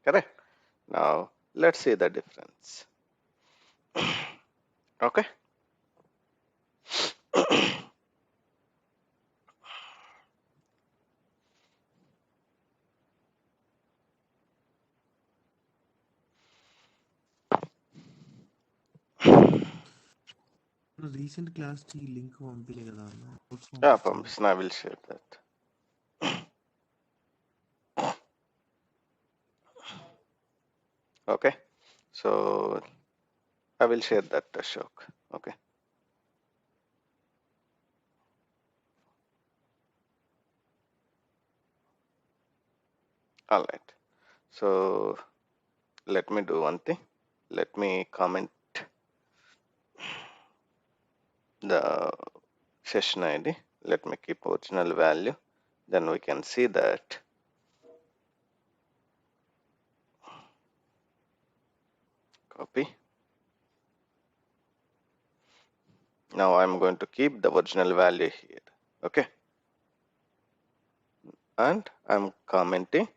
correct? Now let's see the difference. Okay. Recent class కి link పంపిలే కదా అన్న notes Yeah, పంపించాను Pumps, I will share that. Okay, so I will share that, Ashok. Okay. All right. So let me do one thing. Let me comment the session ID. Let me keep original value. Then we can see that. Copy. Now I'm going to keep the original value here. Okay. And I'm commenting.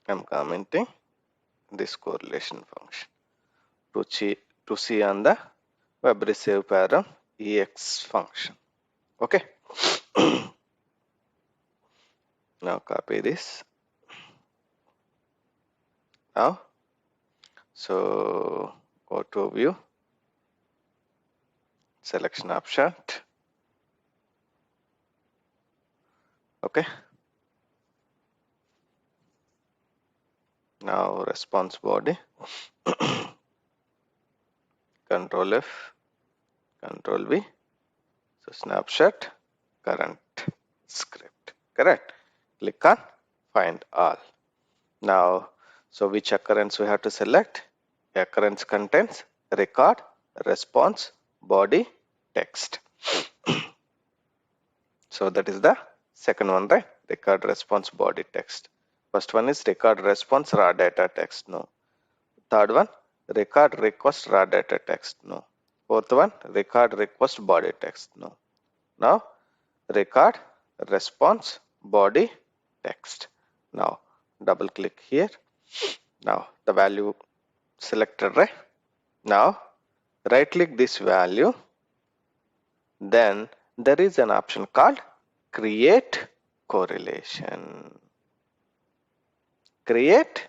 I'm commenting this correlation function to see on the web receive param ex function. Okay. Now copy this. Now, so go to view, select snapshot. Okay. Now response body. Control F, Control V. So snapshot, current script. Correct. Click on find all. Now, so which occurrence we have to select? Occurrence contains record, response, body, text. So that is the second one, right? Record, response, body, text. First one is record, response, raw data, text. No. Third one, record, request, raw data, text. No. Fourth one, record, request, body, text. No. Now, record, response, body, text. Now, double click here. Now, the value selected, right? Now, right click this value. Then there is an option called create correlation. Create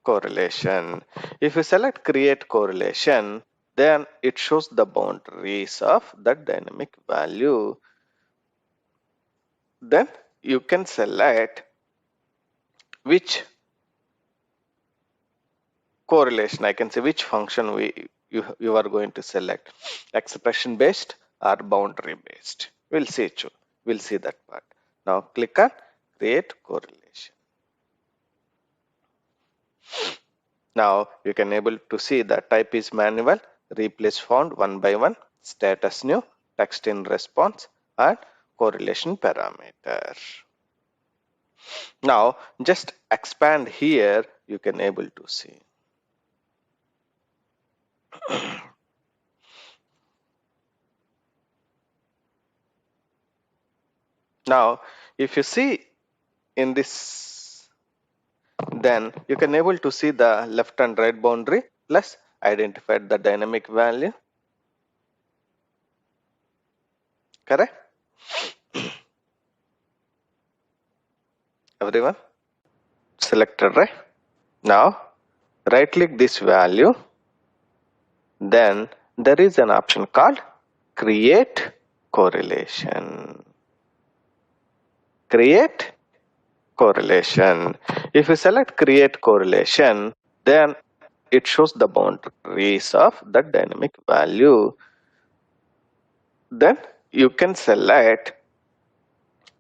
correlation. If you select create correlation, then it shows the boundaries of that dynamic value. Then you can select which correlation, I can say which function you are going to select, expression based or boundary based. We'll see that part. Now click on create correlation. Now you can able to see the type is manual, replace found one by one, status new, text in response, and correlation parameter. Now just expand here, you can able to see. Now if you see in this, then you can able to see the left and right boundary plus identified the dynamic value. Correct? Everyone selected, right? Now right click this value. Then there is an option called create correlation. Create correlation. If you select create correlation, then it shows the boundaries of the dynamic value. Then you can select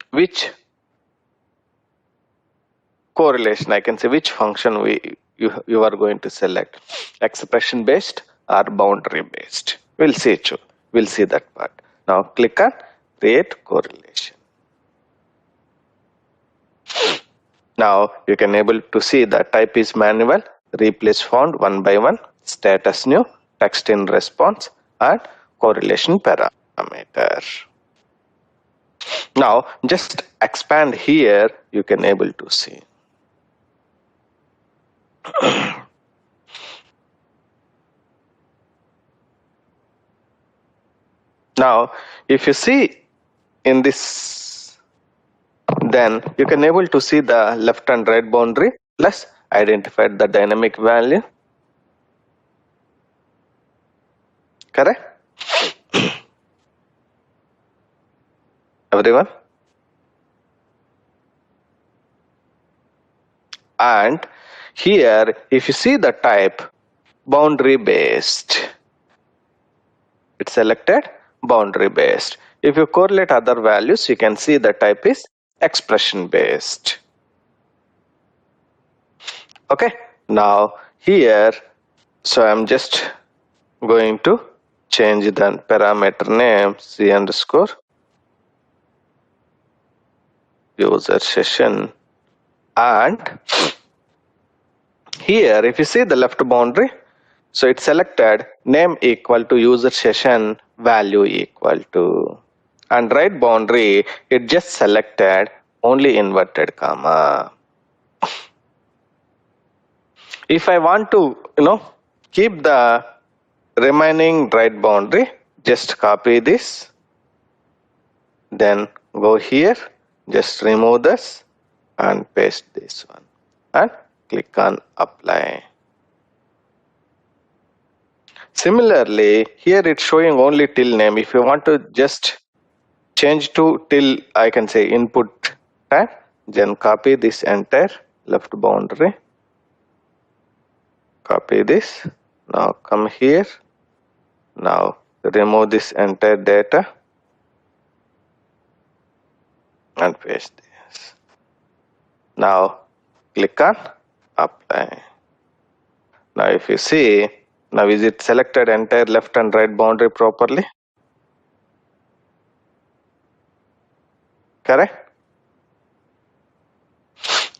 which correlation, I can say which function you are going to select, expression based or boundary based. We'll see that part. Now click on create correlation. Now you can able to see the type is manual, replace found one by one, status new, text in response, and correlation parameter. Now just expand here, you can able to see. Now if you see in this, then you can able to see the left and right boundary plus identified the dynamic value. Correct? Everyone? And here if you see the type boundary based, it's selected boundary based. If you correlate other values, you can see the type is expression based. Okay, now here, so I'm just going to change the parameter name c underscore user session, and here if you see the left boundary, so it selected name equal to user session value equal to, and right boundary it just selected only inverted comma. If I want to keep the remaining right boundary, just copy this, then go here, just remove this and paste this one and click on apply. Similarly, here it's showing only till name. If you want to just change to till, I can say input time, then copy this entire left boundary, copy this, now come here, now remove this entire data and paste this. Now click on apply. Now if you see, now is it selected entire left and right boundary properly? Correct?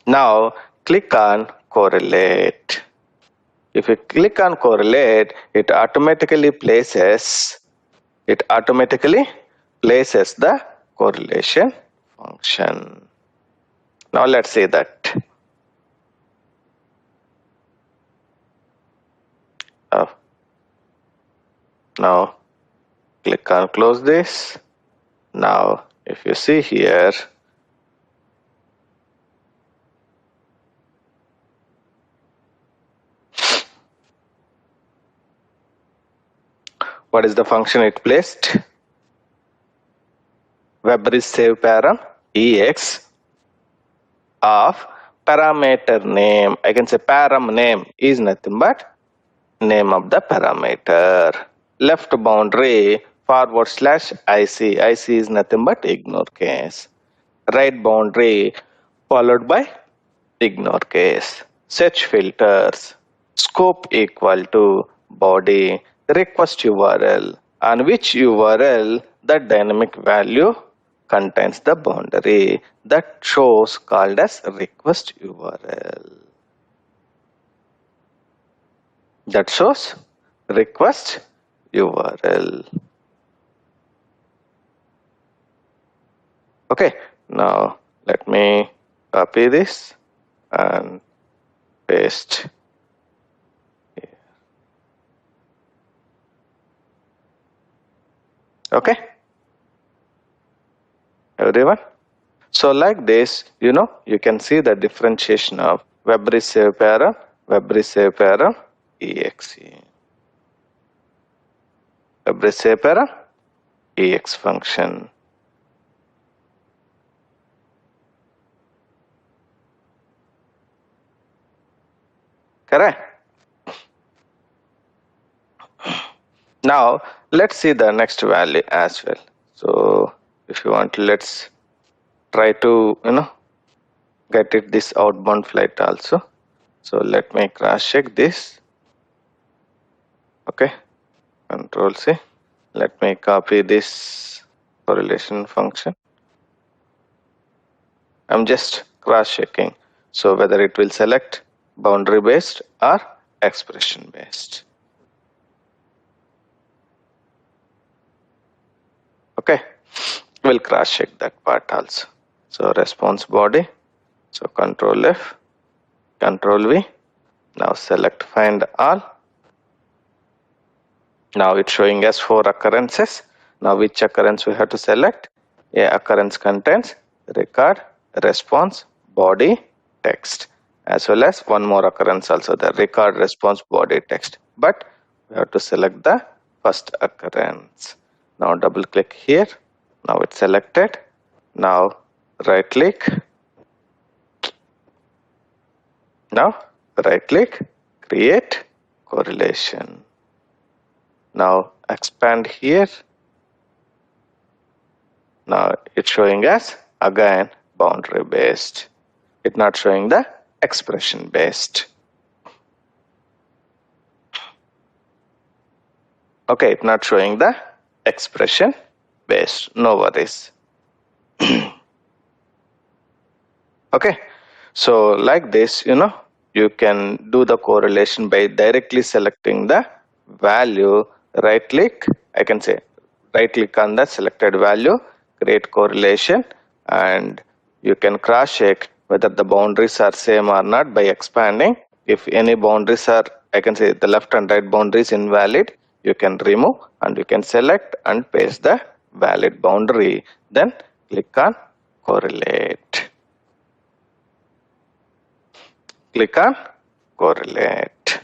Now click on correlate. If you click on correlate, it automatically places the correlation function. Now let's see that. Now click on close this. Now if you see here, what is the function it placed? Web save param ex of parameter name. I can say param name is nothing but name of the parameter. Left boundary /IC. IC is nothing but ignore case. Right boundary followed by ignore case. Search filters. Scope equal to body request URL, on which URL the dynamic value contains the boundary that shows called as request URL. That shows request URL. Okay, now let me copy this and paste here. Okay, everyone? So like this, you can see the differentiation of web save param, exe. Web save param, ex function. Correct? Now let's see the next value as well. So if you want, let's try to get it this outbound flight also. So let me cross check this. Okay, Control C. Let me copy this correlation function. I'm just cross checking, so whether it will select boundary based or expression based. Okay, we'll cross check that part also. So response body, so Control F, Control V. Now select find all. Now it's showing us 4 occurrences. Now which occurrence we have to select? A occurrence contains record, response, body, text, as well as one more occurrence also, the record, response, body, text. But we have to select the first occurrence. Now double click here. Now it's selected. Now right click. Now right click, create correlation. Now expand here. Now it's showing us again boundary based. It's not showing the expression based. Okay, it's not showing the expression based. No worries. Okay, so like this, you can do the correlation by directly selecting the value. Right click, I can say right click on the selected value, create correlation, and you can cross check whether the boundaries are same or not by expanding. If any boundaries are, I can say the left and right boundaries invalid, you can remove and you can select and paste the valid boundary. Then click on correlate. Click on correlate.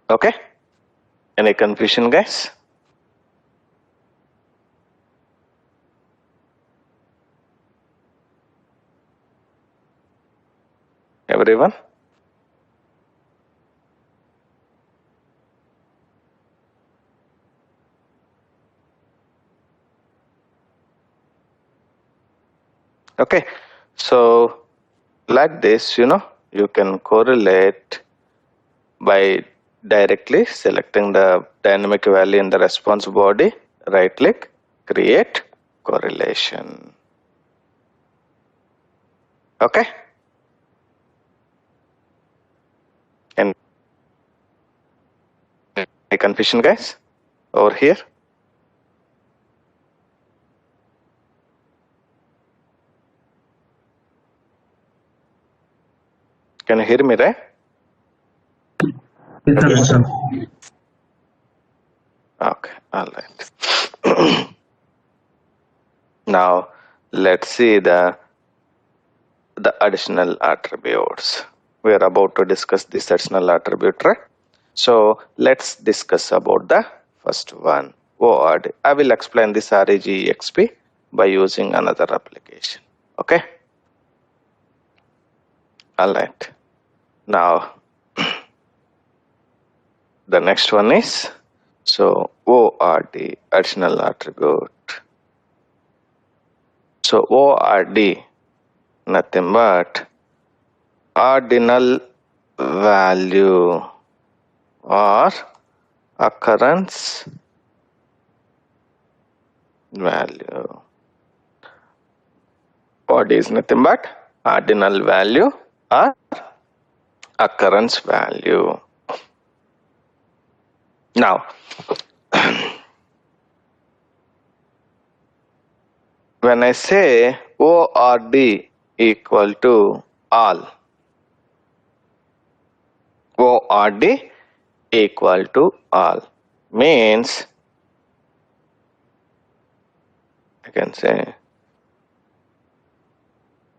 Okay, any confusion, guys? Everyone? Okay, so like this, you can correlate by directly selecting the dynamic value in the response body, right click, create correlation. Okay, and any confusion, guys, over here? Can you hear me, right? Yes, sir. Okay, all right. Now let's see the additional attributes. We are about to discuss this additional attribute, right? So let's discuss about the first one, ORD. I will explain this REGEXP by using another application. Okay. All right. Now the next one is ORD, additional attribute. So ORD, nothing but ordinal value or occurrence value. ORD is nothing but ordinal value or occurrence value. Now, when I say ORD equal to all, ORD equal to all means, I can say,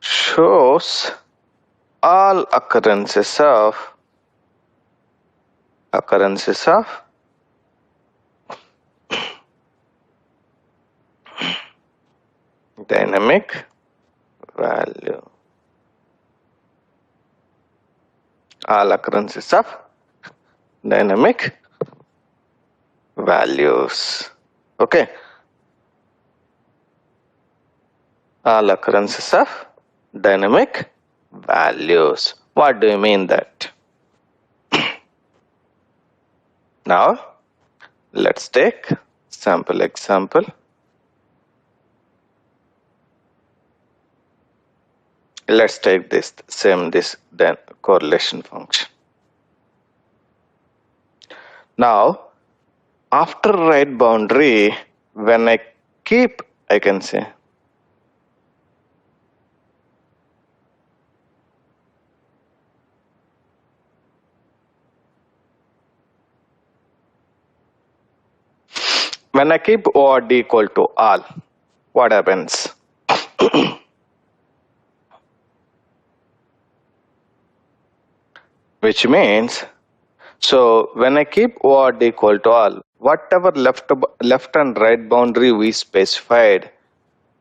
shows all occurrences of dynamic value. All occurrences of dynamic values. Okay. All occurrences of dynamic values. What do you mean that? Now, let's take sample example. Let's take this then correlation function. Now, after right boundary, when I keep, I can say, when I keep ORD equal to all, what happens? Which means, so when I keep ORD equal to all, whatever left and right boundary we specified,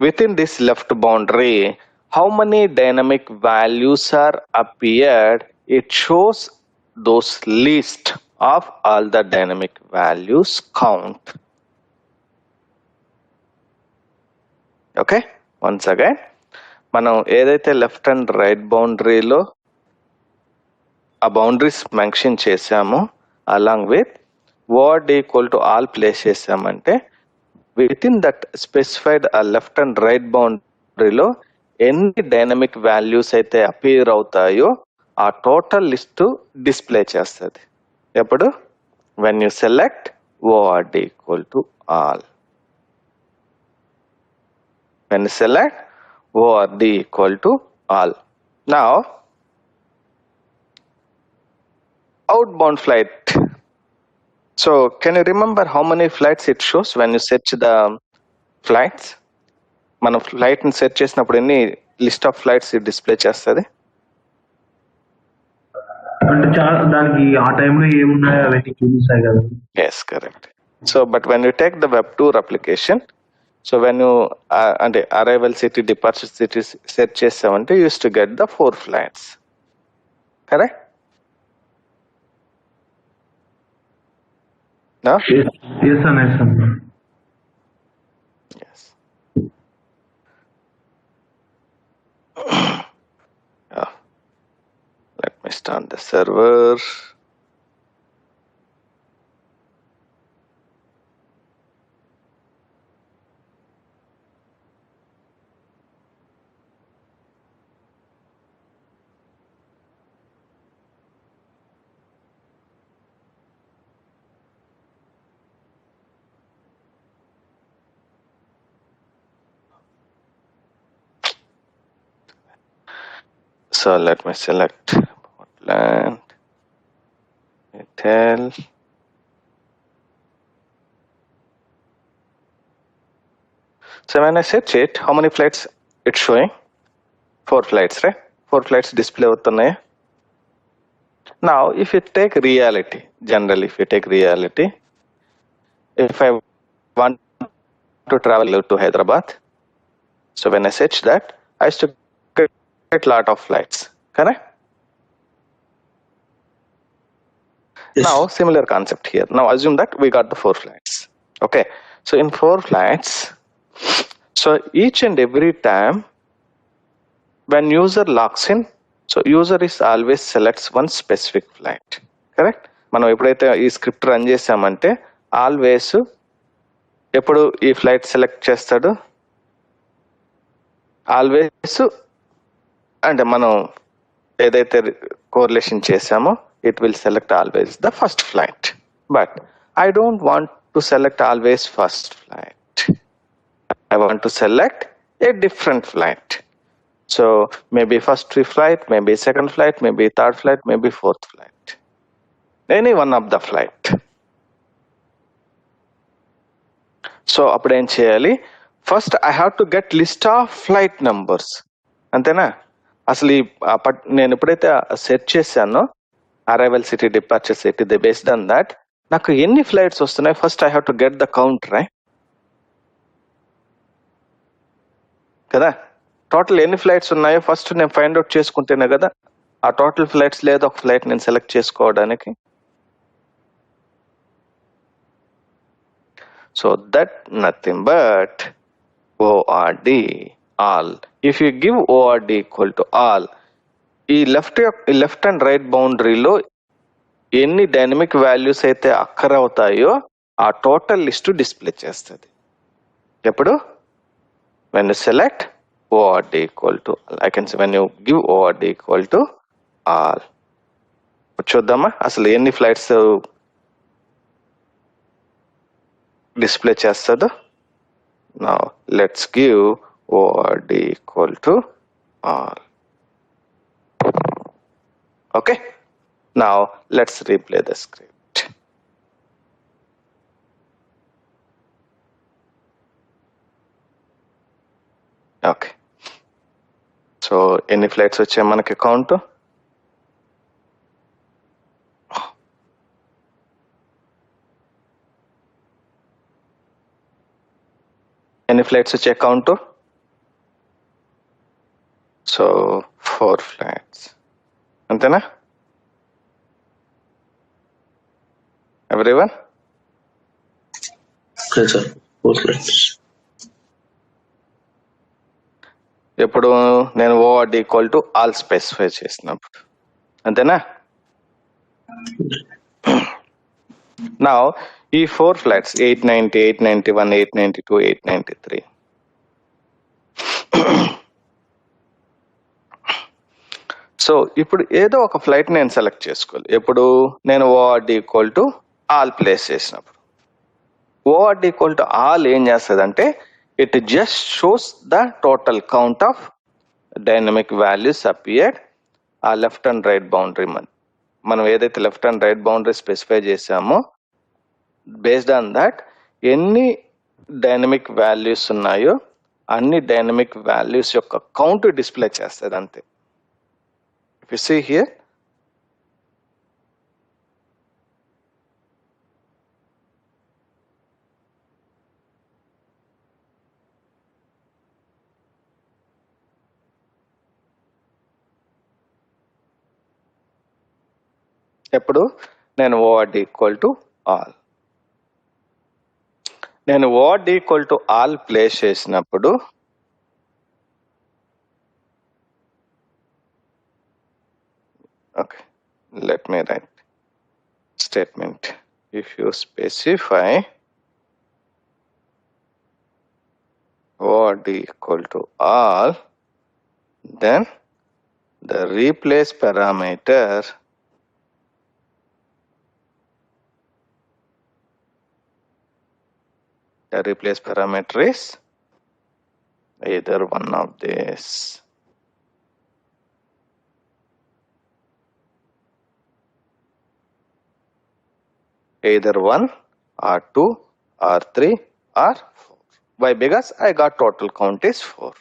within this left boundary, how many dynamic values are appeared, it shows those list of all the dynamic values count. Okay, once again, మనం ఏదైతే left and right బౌండరీలో ఆ boundaries mention చేసామో along with word equal to all place చేసామంటే with in that specified ఆ left and right బౌండరీలో ఎన్ని dynamic values అయితే appear అవుతాయో ఆ టోటల్ లిస్ట్ డిస్ప్లే చేస్తుంది. ఎప్పుడు? When you select word equal to all. When you select ORD equal to all. Now, outbound flight. So, can you remember how many flights it shows when you search the flights? మనం flight ని search చేసినప్పుడు ఎన్ని list of flights display చేస్తుంది? అంటే దానికి ఆ టైంలో ఏమున్నాయో అవన్నీ చూపిస్తాయి కదా. Yes, correct. So, but when you take the web tour application, so when you అంటే arrival city, departure city search చేసామంటే you used to get the 4 flights. Correct? No? Yes, అన్న. Yes. Let me start the server. So let me select Portland, Hotel. So when I search it, how many flights it's showing? 4 flights, right? 4 flights display అవుతున్నాయి. Now, if you take reality, generally, if you take reality, if I want to travel to Hyderabad, so when I search that, I used to get lot of flights, correct? Yes. Now, similar concept here. Now, assume that we got the 4 flights. Okay. So, in 4 flights, so each and every time when user logs in, so user is always selects one specific flight. Correct? మనం ఎప్పుడైతే ఈ script run చేసామంటే always ఎప్పుడు ఈ flight select చేస్తాడు, always అంటే మనం ఏదైతే కోరిలేషన్ చేసామో it will select always the first flight. But I don't want to select always first flight. I want to select a different flight. So maybe first flight, maybe second flight, maybe third flight, maybe fourth flight. Any one of the flight. So అప్పుడు ఏం చేయాలి? First I have to get list of flight numbers. అంతేనా? అసలు నేను ఎప్పుడైతే search చేశానో arrival city, departure city, they based on that నాకు ఎన్ని ఫ్లైట్స్ వస్తున్నాయి, first I have to get the count, right? కదా, టోటల్ ఎన్ని ఫ్లైట్స్ ఉన్నాయో ఫస్ట్ నేను ఫైండ్ అవుట్ చేసుకుంటేనే కదా ఆ టోటల్ ఫ్లైట్స్ లేదా ఒక ఫ్లైట్ నేను సెలెక్ట్ చేసుకోవడానికి. So that nothing but ORD all. If you give ORD equal to all, ఈ లెఫ్ట్ అండ్ రైట్ బౌండరీలో ఎన్ని డైనమిక్ వాల్యూస్ అయితే అక్కర్ అవుతాయో ఆ టోటల్ లిస్ట్ డిస్ప్లే చేస్తుంది. ఎప్పుడు? when you select ORD equal to all. I can say when you give ORD equal to all. చూద్దామా అసలు ఎన్ని ఫ్లైట్స్ డిస్ప్లే చేస్తుందో. Now let's give ORD equal to all. Okay, now let's replay the script. Okay, so ఎన్ని flights వచ్చాయి మనకి count? ఎన్ని flights వచ్చే count? So 4 flights, అంతేనా ఎవ్రీవన్? ఎప్పుడు నేను ORD equal to all specify చేసినప్పుడు, అంతేనా? నా ఈ 4 ఫ్లైట్స్ 890, 891, 892, 893. సో ఇప్పుడు ఏదో ఒక ఫ్లైట్ నేను సెలెక్ట్ చేసుకోవాలి. ఎప్పుడు నేను ORD equal to all place చేసినప్పుడు. ఓఆర్డి ఈక్వల్ టు ఆల్ ఏం చేస్తుందంటే it just shows the total count of dynamic values appeared ఆ లెఫ్ట్ అండ్ రైట్ బౌండరీ. మనం ఏదైతే left and right boundary specify చేసామో బేస్డ్ ఆన్ దట్ ఎన్ని dynamic values ఉన్నాయో అన్ని డైనమిక్ వాల్యూస్ యొక్క కౌంట్ డిస్ప్లే చేస్తుంది అంతే. If you see here, ఎప్పుడు నేను ఓఆర్డి ఈక్వల్ టు ఆల్, నేను ORD equal to all place చేసినప్పుడు okay, let me write statement. If you specify ORD equal to all, then the replace parameter is either one of these. Either 1 or 2 or 3 or 4. Why? Because I got total count is 4.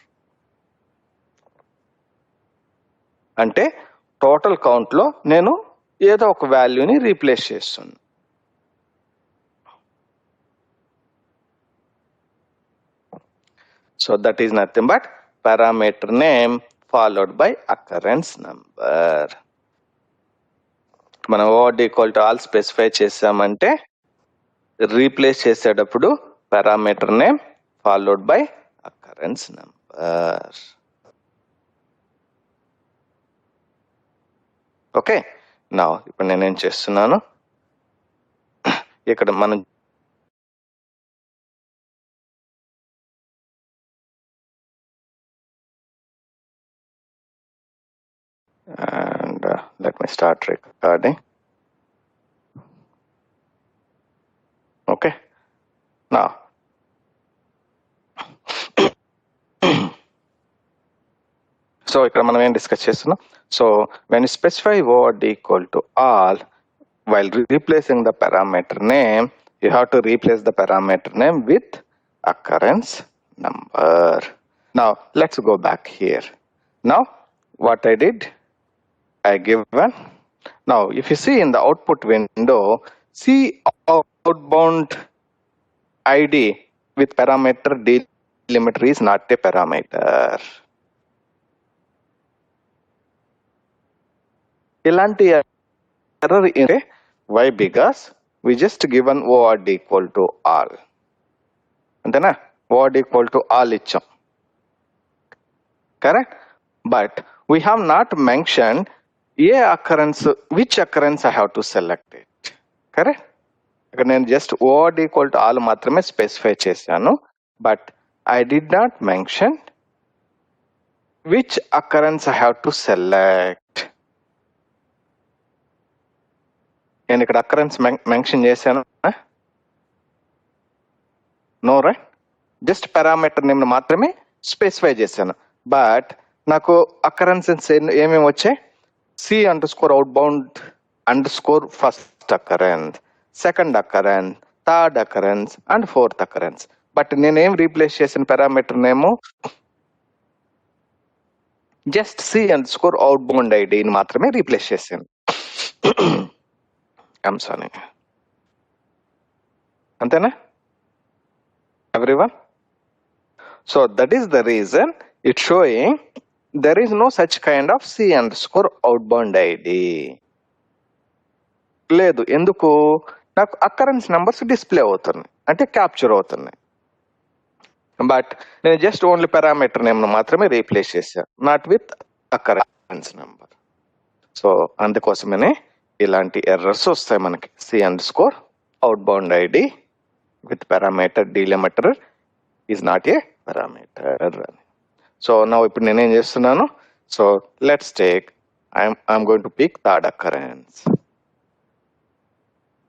అంటే total count లో నేను ఏదో ఒక వాల్యూని replace చేస్తున్నాను. So that is nothing but parameter name followed by occurrence number. మనం ORD equal to all specify చేసామంటే replace చేసేటప్పుడు parameter name followed by occurrence number. Okay, నా ఇప్పుడు నేనేం చేస్తున్నాను, ఇక్కడ మనం and let me start recording. Okay, now so ఇక్కడ మనం ఏం డిస్కస్ చేస్తున్నాం. So when you specify ORD equal to all, while replacing the parameter name, you have to replace the parameter name with occurrence number. Now let's go back here. Now what I did, I given. Now if you see in the output window, see outbound ID with parameter delimiter is not a parameter. ఇలాంటి error అంటే why? Because we just given ORD equal to all, అంతేనా? ORD equal to all ఇచ్చాం, correct? But we have not mentioned A occurrence, which occurrence I have to select it, correct? ఇక్కడ నేను just ORD equal to all మాత్రమే specify చేశాను, but I did not mention which occurrence I have to select. నేను ఇక్కడ occurrence mention చేశాను. No right, just parameter name మాత్రమే specify చేశాను. But నాకు అకరెన్సెస్ ఏమేమి వచ్చాయి? C underscore out bound underscore first occurrence, second occurrence, third occurrence and fourth occurrence. But నేనేం replace చేసిన పారామీటర్ నేమో just C underscore out bound ఐడిని మాత్రమే రీప్లేస్ చేశాను. సారీ, అంతేనా everyone? So that is the reason it's showing there is no such kind of C underscore outbound ID. లేదు, ఎందుకు? నాకు అకరెన్స్ నెంబర్స్ డిస్ప్లే అవుతున్నాయి, అంటే క్యాప్చర్ అవుతున్నాయి. బట్ నేను జస్ట్ ఓన్లీ పారామీటర్ నేమ్ మాత్రమే రీప్లేస్ చేశాను, not with occurrence number. So అందుకోసమనే ఇలాంటి ఎర్రర్స్ వస్తాయి మనకి. C underscore out bound ID with parameter delimiter is not a parameter. So నా ఇప్పుడు నేనేం చేస్తున్నాను? So let's take I'm going to pick third occurrence.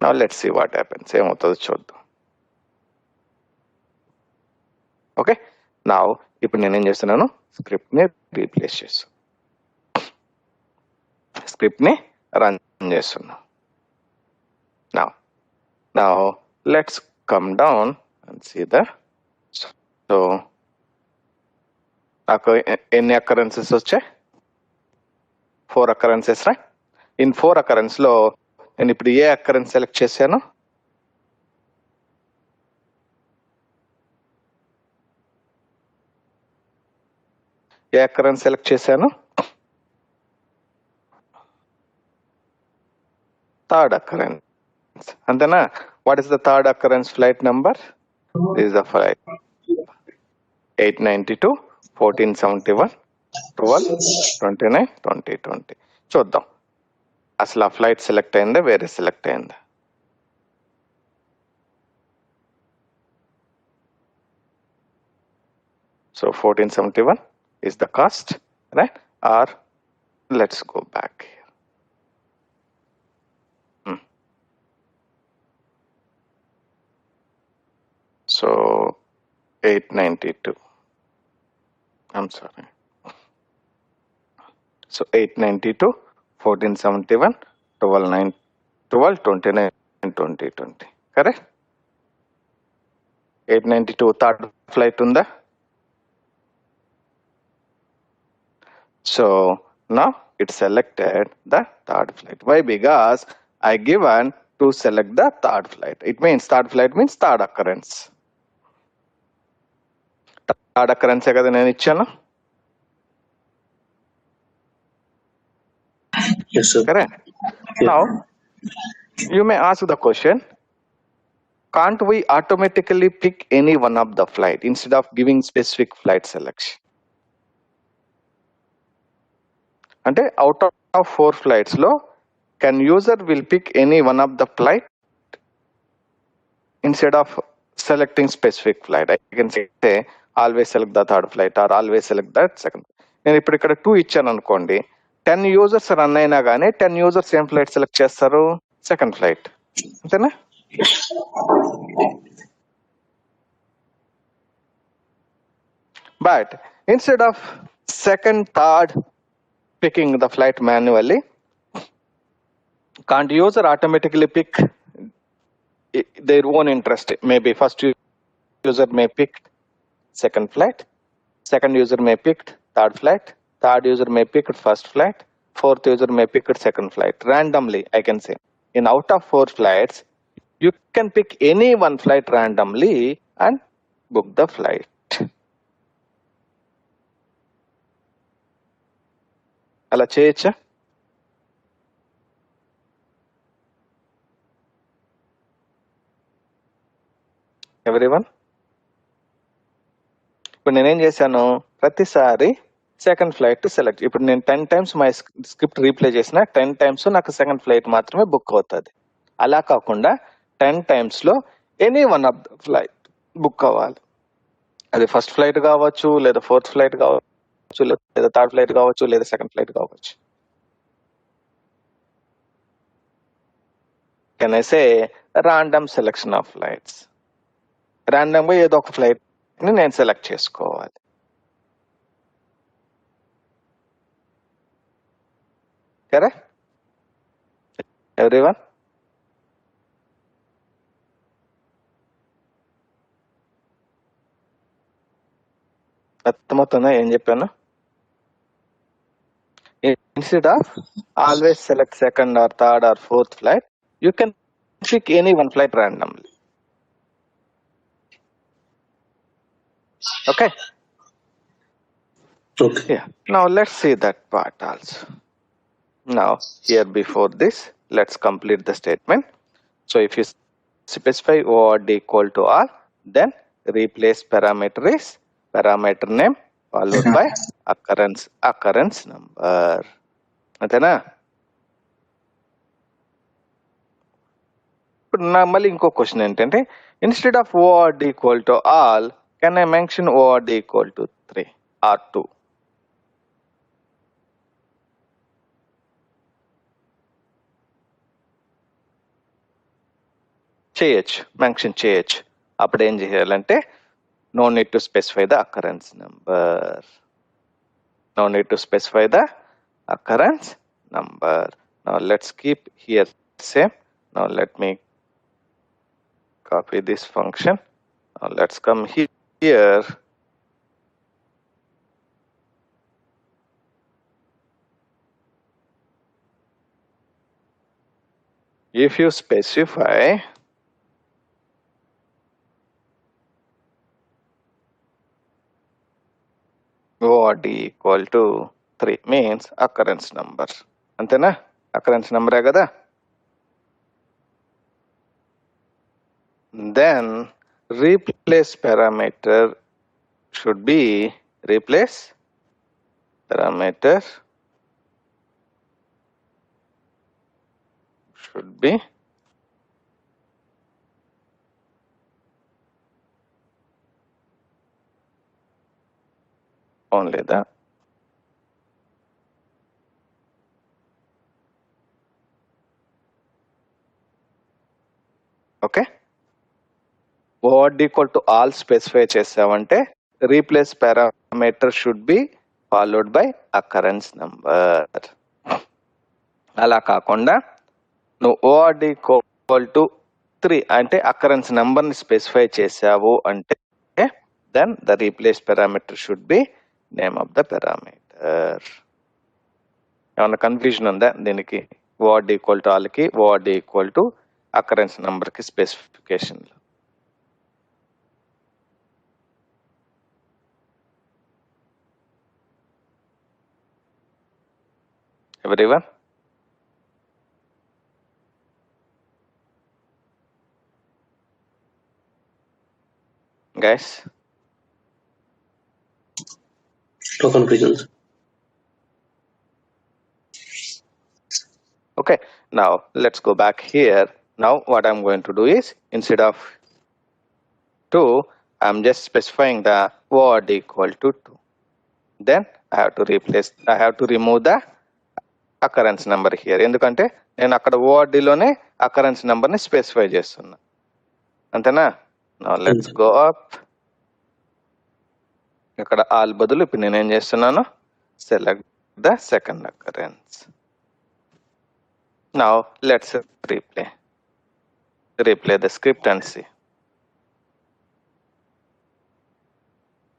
Now let's see what happens. ఏమవుతుందో చూద్దాం. ఓకే, నా ఇప్పుడు నేనేం చేస్తున్నాను? స్క్రిప్ట్ని రీప్లేస్ చేస్తాను, స్క్రిప్ట్ని రన్ చేస్తున్నా. Now let's come down and see the. So నాకు ఎన్ని అకరెన్సెస్ వచ్చాయి? 4 అకరెన్సెస్ రైట్. ఇన్ 4 అకరెన్స్ లో నేను ఇప్పుడు ఏ అకరెన్స్ సెలెక్ట్ చేశాను? ఏ అకరెన్స్ సెలెక్ట్ చేశాను? థర్డ్ అకరెన్స్, అంతేనా? What is the third occurrence flight number? This is the flight 892 1471 12 29 2020. చూద్దాం అసలు ఆ ఫ్లైట్ సెలెక్ట్ అయిందా, వేరే సెలెక్ట్ అయిందా? So 1471 is the cost, right? Or let's go back here. So 892, I'm sorry. So 892 1471 12 29 2020, correct? 892 third flight ఉందా? So now it selected the third flight. Why? Because I given to select the third flight. It means third flight means third occurrence. Third occurrence kada nenu ichchanu. Yes, sir. Correct. Yeah. Now you may ask the question, can't we automatically pick any one of the flight instead of giving specific flight selection? అంటే out of 4 flights లో can user will pick any one of the flight instead of selecting specific flight. I can say always select the third flight or always select the second. నేను ఇప్పుడు ఇక్కడ 2 ఇచ్చాను అనుకోండి, 10 users run అయినా కానీ 10 users ఏం flight select చేస్తారు? Second flight, అంతేనా? But instead of second, third picking the flight manually, can't user automatically pick their own interest? Maybe first user may pick second flight, second user may pick third flight, third user may pick first flight, fourth user may pick second flight. Randomly, I can say, in out of 4 flights, you can pick any one flight randomly and book the flight. అలా చేయొచ్చా? Everyone, ఇప్పుడు నేనేం చేశాను? ప్రతిసారి second flight select. ఇప్పుడు నేను 10 times my script replay చేసిన 10 times నాకు సెకండ్ ఫ్లైట్ మాత్రమే బుక్ అవుతుంది. అలా కాకుండా 10 టైమ్స్ లో any one of the flight book అవ్వాలి. అది ఫస్ట్ ఫ్లైట్ కావచ్చు, లేదా ఫోర్త్ ఫ్లైట్ కావచ్చు, లేదా థర్డ్ ఫ్లైట్ కావచ్చు, లేదా సెకండ్ ఫ్లైట్ కావచ్చు. Can I say random selection of flights? ర్యాండమ్గా ఏదో ఒక ఫ్లైట్ని నేను సెలెక్ట్ చేసుకోవాలి. Correct everyone? అర్థమవుతుందా ఏం చెప్పాను? Instead of always select second or third or fourth flight, you can pick any one flight randomly. Okay? Okay. Yeah. Now let's see that part also. Now here before this, let's complete the statement. So if you specify ORD equal to R, then replace parameter is parameter name followed by occurrence number. అంతేనా? ఇప్పుడు నా మళ్ళీ ఇంకో question ఏంటంటే, instead of ORD equal to all, can I mention ORD equal to 3 or 2? చేయొచ్చు, mention చేయొచ్చు. అప్పుడు ఏం చేయాలంటే, no need to specify the occurrence number. No need to specify the occurrence number. Now let's keep here same. Now let me copy this function. Now let's come here. If you specify ORD equal to 3 means occurrence number. అంతేనా? Occurrence నెంబరే కదా. Then replace parameter should be only the okay. ORD equal to all specify చేసామంటే replace parameter should be followed by occurrence number. అలా కాకుండా నువ్వు ORD equal to 3 అంటే occurrence నంబర్ని specify చేసావు అంటే then the replace parameter should be name of the parameter. ఏమన్నా confusion ఉందా దీనికి? ORD ఈక్వల్ టు ఆల్కి, ORD ఈక్వల్ టు అకరెన్స్ నంబర్కి specification. Everyone? Guys? No confusions. Okay, now let's go back here. Now what I'm going to do is, instead of 2, I'm just specifying the ORD equal to 2. Then I have to remove the occurrence number here. ఎందుకంటే నేను అక్కడ ORD లోనే occurrence నెంబర్ని specify చేస్తున్నా. అంతేనా? Now let's go up. ఇక్కడ all బదులు ఇప్పుడు నేను ఏం చేస్తున్నాను? Select the second occurrence. Now let's replay the script and see.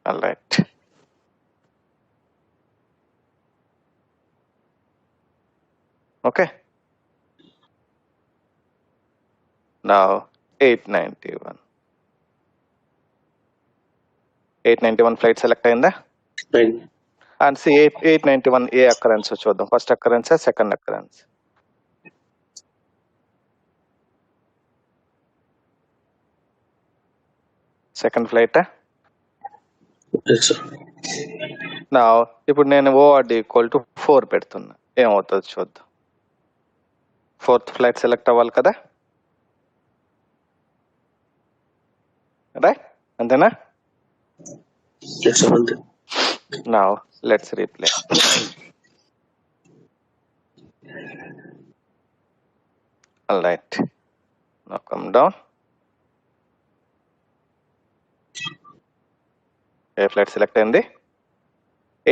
All right. Okay. Now 891. 891 flight select అయిందా? Right. And see 891 ఏ అకరెన్స్ చూద్దాం. First occurrence, second occurrence? Second flight. Yes, sir. నా ఇప్పుడు నేను ORD ఈక్వల్ టు 4 పెడుతున్నా. ఏమవుతుంది చూద్దాం. Fourth flight select అవ్వాలి కదా, రైట్? అంతేనా? Yes, sir. Now let's replay. All right. Now come down. A flight select అయింది?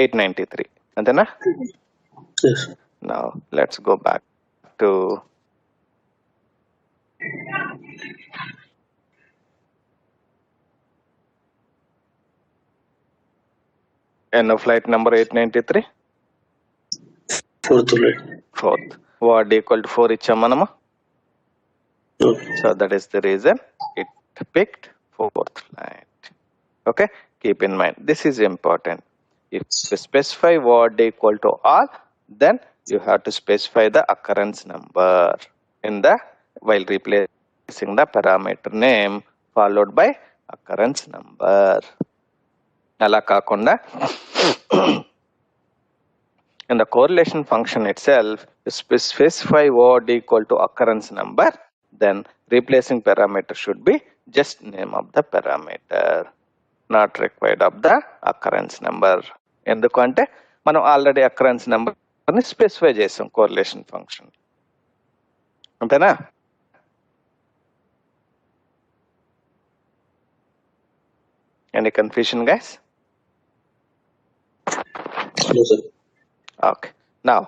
893. అంతేనా? Yes. Now let's go back to flight number 893. Fourth flight. Fourth. What equal to 4 ఇచ్చాం మనము. Okay. So that is the reason it picked fourth flight. Okay, keep in mind, this is important. If you specify word equal to all, then you have to specify the occurrence number in the while replacing the parameter name followed by occurrence number. అలా కాకుండా in the correlation function itself, you specify word equal to occurrence number, then replacing parameter should be just name of the parameter, not required of the occurrence number. ఎందుకంటే మనం already occurrence number ని specify చేసాం correlation function. అంతేనా? Any confusion guys? No, sir. Okay. Now,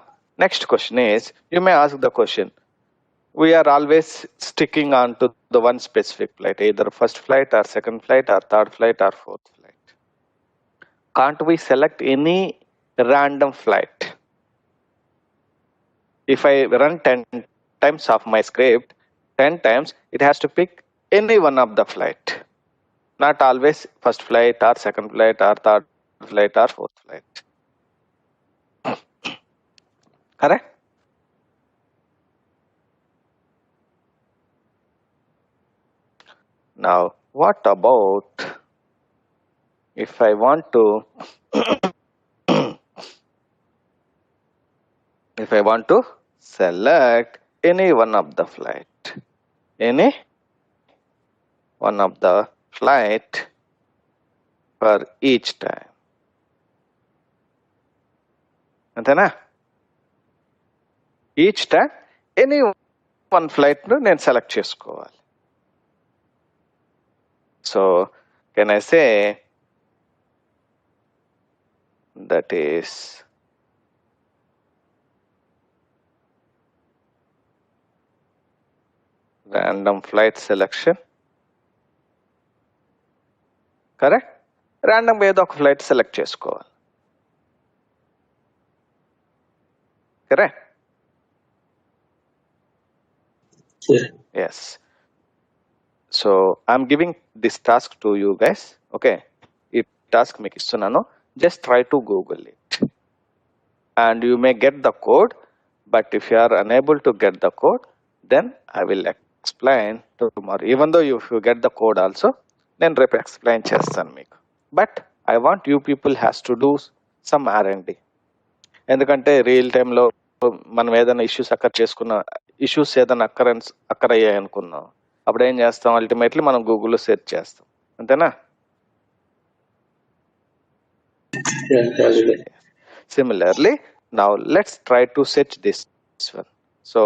next question is, you may ask the question, we are always sticking on to the one specific flight, either first flight or second flight or third flight or fourth flight. Can't we select any random flight? If I run 10 times of my script, 10 times it has to pick any one of the flight. Not always first flight or second flight or third flight or fourth flight. Correct? Now, what about if I want to if I want to select any one of the flight, any one of the flight for each time. అంతేనా? Each time any one flight ను నేను select చేసుకోవాలి. So can I say that is random flight selection. Correct? Random ఏదో ఒక flight select చేసుకోవాలి. Correct? Yeah. Yes. So I'm giving this task to you guys. Okay, ఈ task మీకు ఇస్తున్నాను. Just try to Google it and you may get the code, but if you are unable to get the code, then I will explain tomorrow. Even though if you get the code also, నేను రేపు explain చేస్తాను మీకు. But I want you people has to do some R&D. ఎందుకంటే real టైంలో మనం ఏదైనా issues issues ఏదైనా అక్కర్ అయ్యాయి అనుకున్నాం, అప్పుడు ఏం చేస్తాం? అల్టిమేట్లీ మనం గూగుల్లో సెర్చ్ చేస్తాం. అంతేనా? Yeah. Similarly, now let's try to search this one. So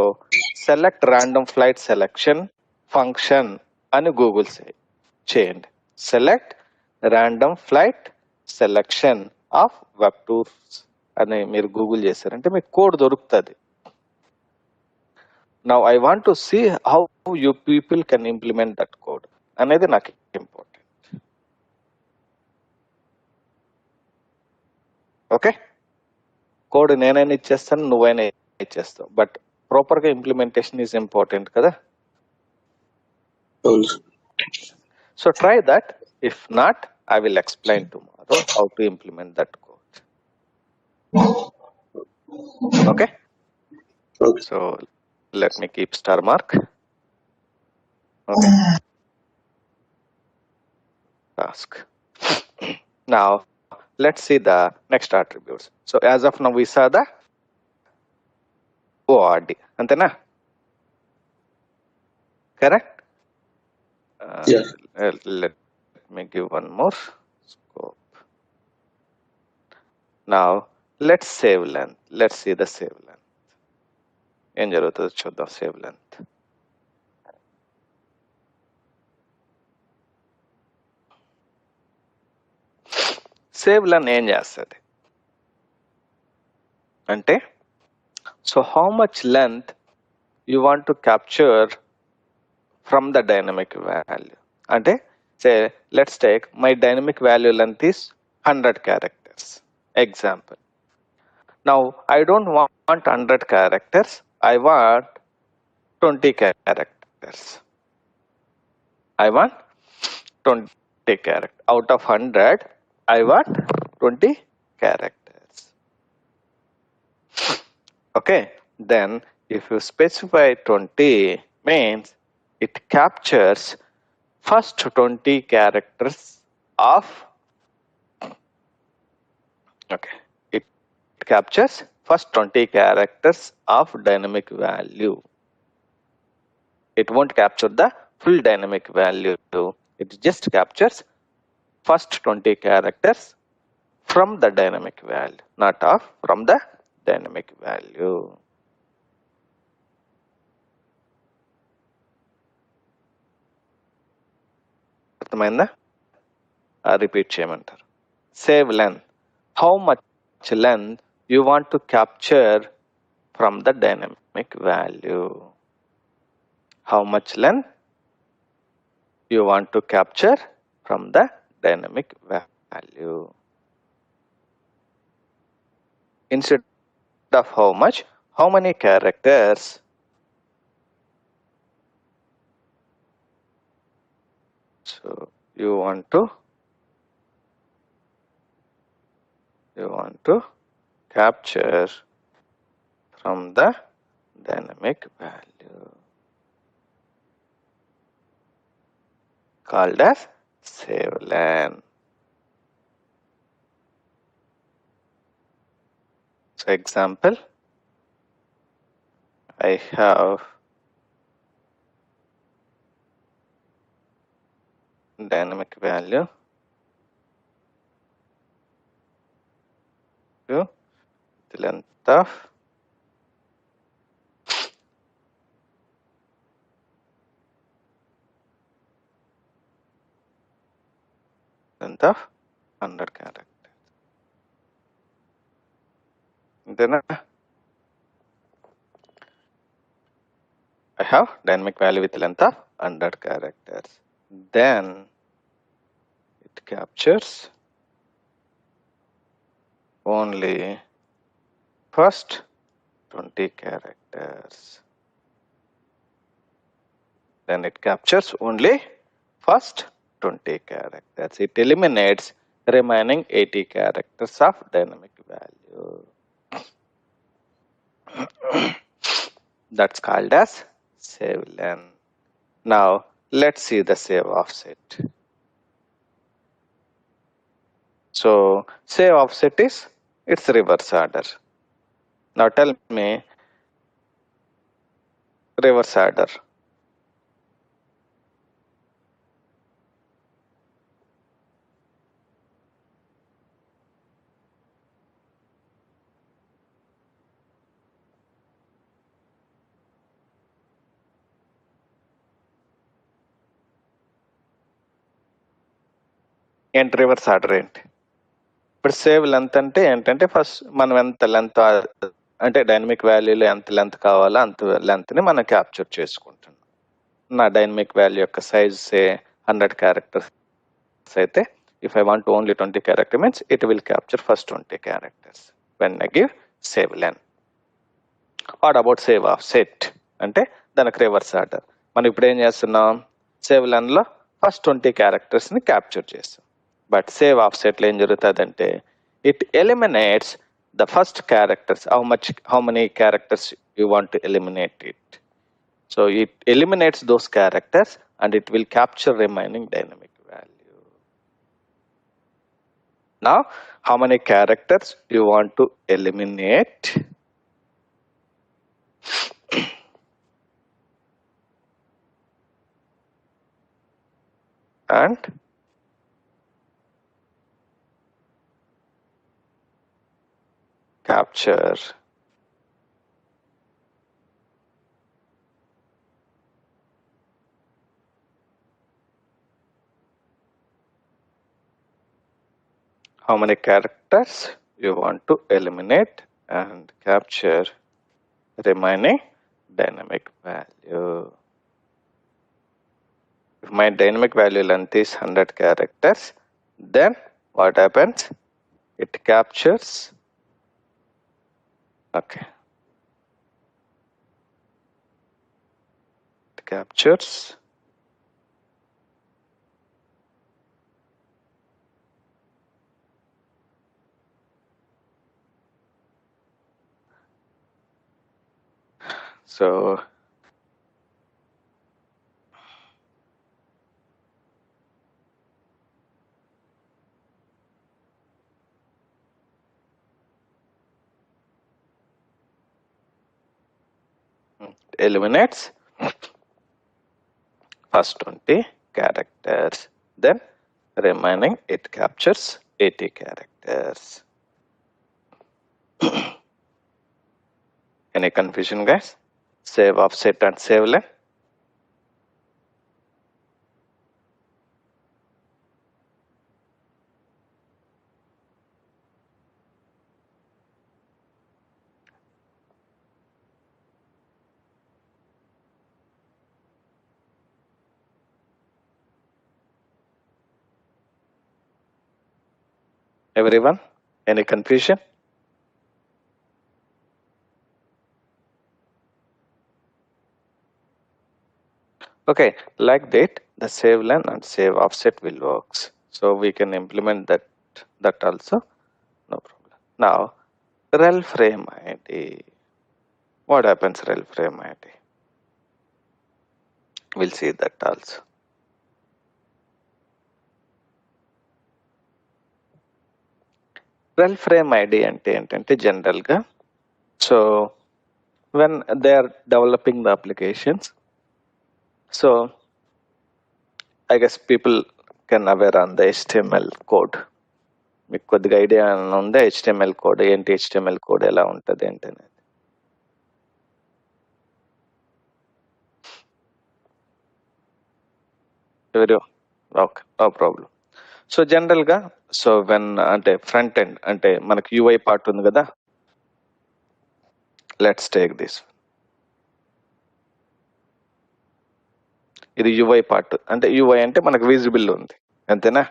select random flight selection function అని గూగుల్ చేయండి. Select random flight selection of web tours అని మీరు గూగుల్ చేశారంటే మీకు కోడ్ దొరుకుతుంది. Now I want to see how you people can implement that code అనేది నాకు important. Okay, code నేనైనా ఇచ్చేస్తాను, నువ్వైనా ఇచ్చేస్తావు, బట్ ప్రాపర్గా ఇంప్లిమెంటేషన్ ఈజ్ ఇంపార్టెంట్ కదా. So try that. If not, I will explain tomorrow how to implement that code. Okay? So let me keep star mark. Okay. Task. Now let's see the next attributes. So as of now we saw the ORD. Antena? Correct? Yeah. Let me give one more scope. Now let's save length. Let's see the save length. ఏం జరుగుతుందో చూద్దాం. Save length. Save లెన్ ఏం చేస్తుంది అంటే, so how much length you want to capture from the dynamic value. అంటే say let's take my dynamic value length is 100 characters. Example. Now I don't want 100 characters, I want 20 characters. I want 20 characters. Out of 100, I want 20 characters. Okay, then if you specify 20 means it captures first 20 characters of, okay, it captures first 20 characters of dynamic value. It won't capture the full dynamic value. It just captures first 20 characters from the dynamic value, not of from the dynamic value. అర్థమైందా? Repeat చేయమంటారు. Save length, how much length you want to capture from the dynamic value. How much length you want to capture from the dynamic value. Instead of how much, how many characters so you want to capture from the dynamic value, called as save len. So example, I have dynamic value to the length of length of 100 characters. Then I have dynamic value with length of 100 characters. Then it captures only first 20 characters. Then it captures only first 20 characters. It eliminates remaining 80 characters of dynamic value. That's called as save len. Now let's see the save offset. So save offset is its reverse order. Now tell me reverse order. ఏంటి reverse order ఏంటి? ఇప్పుడు save length అంటే ఏంటంటే first మనం ఎంత length అంటే dynamic వాల్యూలో ఎంత length కావాలో అంత లెంత్ని మనం క్యాప్చర్ చేసుకుంటున్నాం. నా డైనమిక్ వాల్యూ యొక్క సైజ్ సే 100 క్యారెక్టర్స్ అయితే if I want only 20 character means it will capture first 20 characters when I give save len. What about save offset? అంటే దానికి రివర్స్ ఆర్డర్. మనం ఇప్పుడు ఏం చేస్తున్నాం, సేవ్ లెన్లో ఫస్ట్ 20 క్యారెక్టర్స్ని క్యాప్చర్ చేస్తాం. బట్ సేవ్ ఆఫ్సెట్లో ఏం జరుగుతుందంటే it eliminates the first characters, how many characters you want to eliminate it. So it eliminates those characters and it will capture remaining dynamic value. Now how many characters you want to eliminate? And capture how many characters you want to eliminate and capture remaining dynamic value. If my dynamic value length is 100 characters, then what happens? It captures, okay, it captures so it eliminates first 20 characters, then remaining it captures 80 characters. Any confusion, guys? Save offset and save len. Everyone, any confusion? Okay, like that, the save len and save offset will works. So we can implement that also, no problem. Now, rel frame ID. What happens rel frame ID? We'll see that also. rel frame ID అంటే ఏంటంటే జనరల్గా so when they are developing the applications, so I guess people can aware on the HTML code. మీకు కొద్దిగా idea ఉందా HTML code ఏంటి, HTML code ఎలా ఉంటుంది ఏంటనేది? Okay, no problem. సో జనరల్గా సో వెన్ అంటే ఫ్రంట్ ఎండ్ అంటే మనకి యూఐ పార్ట్ ఉంది కదా, లెట్స్ టేక్ దిస్. ఇది యూఐ పార్ట్ అంటే యూఐ అంటే మనకు విజిబుల్ ఉంది, అంతేనా?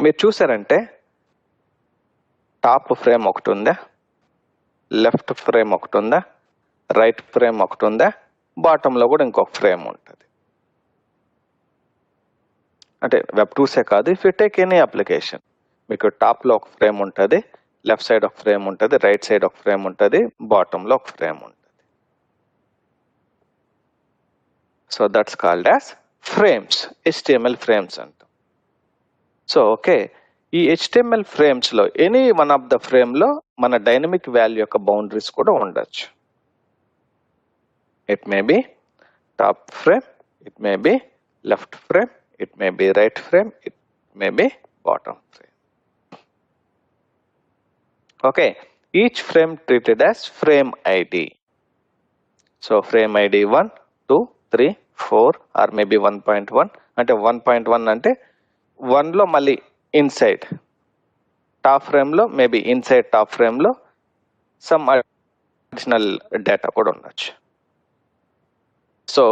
మీరు చూసారంటే టాప్ ఫ్రేమ్ ఒకటి ఉందా, లెఫ్ట్ ఫ్రేమ్ ఒకటి ఉందా, రైట్ ఫ్రేమ్ ఒకటి ఉందా, బాటంలో కూడా ఇంకొక ఫ్రేమ్ ఉంటుంది. అంటే వెబ్ టూసే కాదు, if you take any application మీకు టాప్లో ఒక ఫ్రేమ్ ఉంటుంది, లెఫ్ట్ సైడ్ ఒక ఫ్రేమ్ ఉంటుంది, రైట్ సైడ్ ఒక ఫ్రేమ్ ఉంటుంది, బాటంలో ఒక ఫ్రేమ్ ఉంటుంది. So that's called as frames, HTML frames అంటాం. సో ఓకే, ఈ HTML ఫ్రేమ్స్ లో any one of the frame లో మన డైనమిక్ వాల్యూ యొక్క బౌండరీస్ కూడా ఉండొచ్చు. It may be top frame, it may be left frame, it may be right frame, it may be bottom frame. Okay, each frame treated as frame ID. So frame ID 1, 2, 3, 4 or maybe 1.1. అంటే 1.1 అంటే 1లో మళ్ళీ inside top ఫ్రేమ్లో maybe inside top ఫ్రేమ్లో some additional data కూడా ఉండొచ్చు. So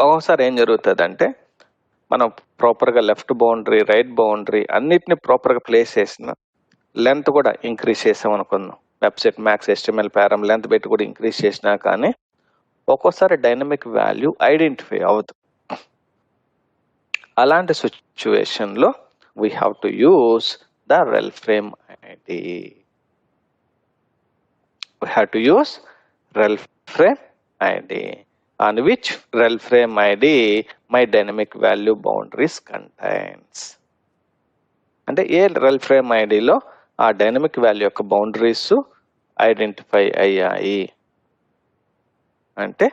ఒక్కొక్కసారి ఏం జరుగుతుంది అంటే మనం ప్రాపర్గా లెఫ్ట్ బౌండరీ, రైట్ బౌండరీ అన్నిటిని ప్రాపర్గా ప్లేస్ చేసిన లెంత్ కూడా ఇంక్రీజ్ చేసాం అనుకుందాం, వెబ్సైట్ మ్యాక్స్ HTML పారం లెంత్ పెట్టి కూడా ఇంక్రీజ్ చేసినా కానీ ఒక్కోసారి డైనమిక్ వాల్యూ ఐడెంటిఫై అవ్వదు. అలాంటి సిచ్యువేషన్లో we have to use the rel frame ID. We have to use rel frame ID, on which rel frame ID my dynamic value boundaries contains. అంటే ఏ rel frame ID లో ఆ dynamic value యొక్క boundaries identify అయ్యాయి అంటే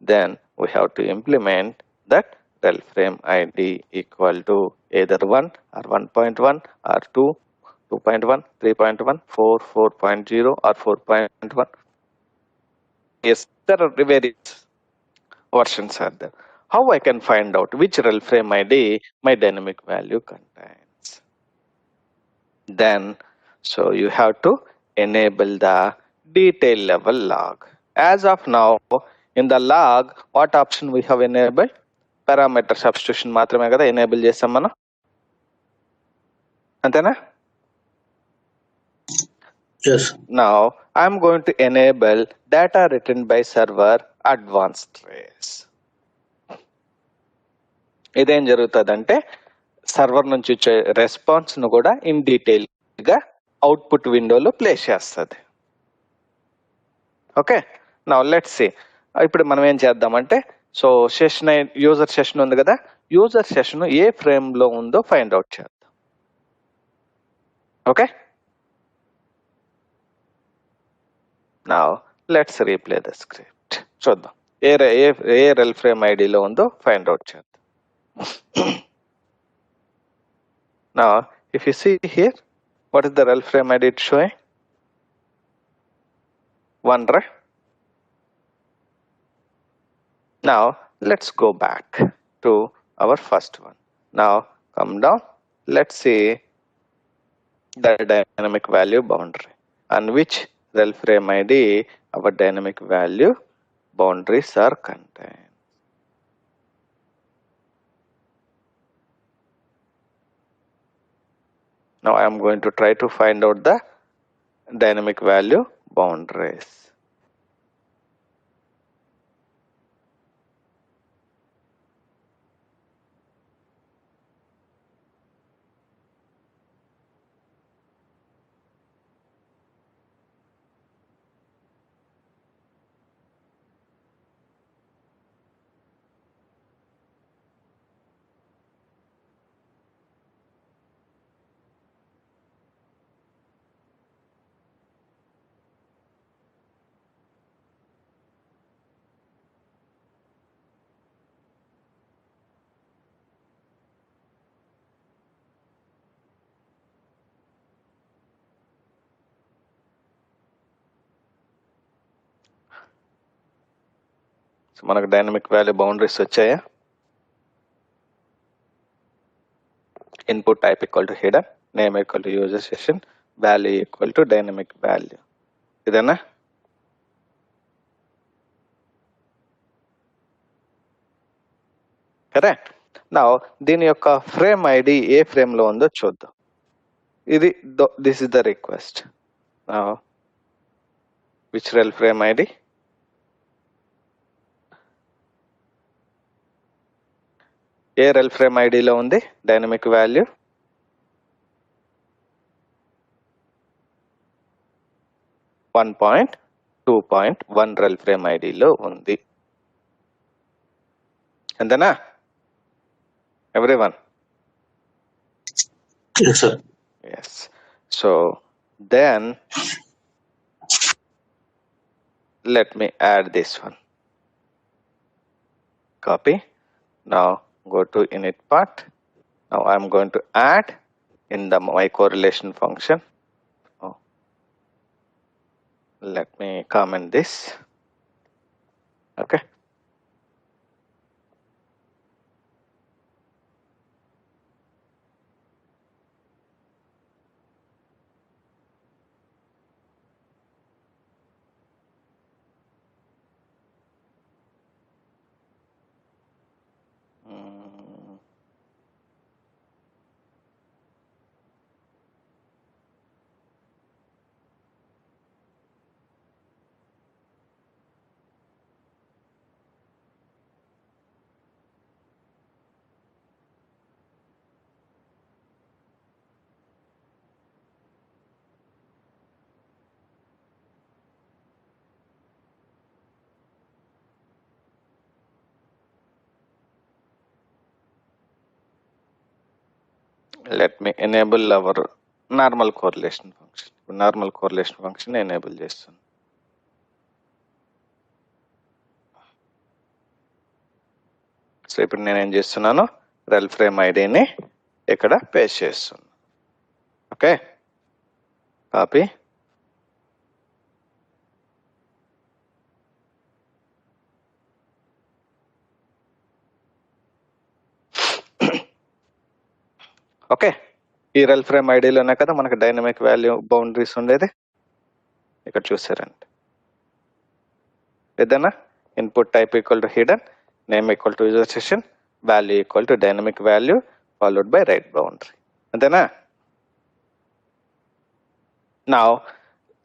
then we have to implement that rel frame ID equal to either 1 or 1.1 or 2, 2.1, 3.1, 4, 4.0 or 4.1. Yes, there are various versions are there. how I can find out which rel frame ID my dynamic value contains? Then, so you have to enable the detail level log. As of now, in the log, what option we have enabled? Parameter substitution మాత్రమే కదా enable చేసాం మనం, అంతేనా? Yes. Now I'm going to enable data written by server advanced trace. ఇదేం జరుగుతుందంటే server నుంచి వచ్చే response ను కూడా ఇన్ డీటెయిల్ గా అవుట్పుట్ విండోలో ప్లేస్ చేస్తుంది. Okay, now let's see. ఇప్పుడు మనం ఏం చేద్దామంటే, సో సెషన్ యూజర్ సెషన్ ఉంది కదా, యూజర్ సెషన్ ఏ ఫ్రేమ్ లో ఉందో ఫైండ్ అవుట్ చేద్దాం. Okay, now let's replay the script. చూద్దాం ఏ రెల్ ఫ్రేమ్ ఐడిలో ఉందో ఫైండ్ అవుట్ చేద్దాం. Now if you see here, what is the rel frame ID it's showing? 1, right? Now let's go back to our first one. Now come down, let's see the dynamic value boundary and which rel frame ID our dynamic value boundaries are contained. Now I am going to try to find out the dynamic value boundaries. So మనకు dynamic value boundaries వచ్చాయా? Input type equal to header, name equal to user session, value equal to dynamic value. ఇదేనా? Correct. Now దీని యొక్క frame ID ఏ frame లో ఉందో చూద్దాం. ఇది this is the request. Now which rel frame ID? ఏ రెల్ frame ఐడిలో ఉంది డైనమిక్ వాల్యూ? 1.2.1 రెల్ ఫ్రేమ్ ఐడిలో ఉంది. అంతేనా everyone? Yes, sir. Yes. So then let me add this one. Copy. Now go to init part. Now I'm going to add in the my correlation function. Oh, let me comment this. Okay. Let me enable our normal correlation function. Normal correlation function enable చేస్తాను. So ఇప్పుడు నేను ఏం చేస్తున్నాను, రెల్ frame ఐడిని ఇక్కడ paste చేస్తున్నాను. Okay, copy. Okay, ఈ రెల్ frame ఐడిలోనే కదా మనకు డైనమిక్ వాల్యూ బౌండరీస్ ఉండేది. ఇక్కడ చూసారండి, ఏదైనా input type equal to hidden, name equal to user session, value equal to dynamic value followed by right boundary. అంతేనా? Now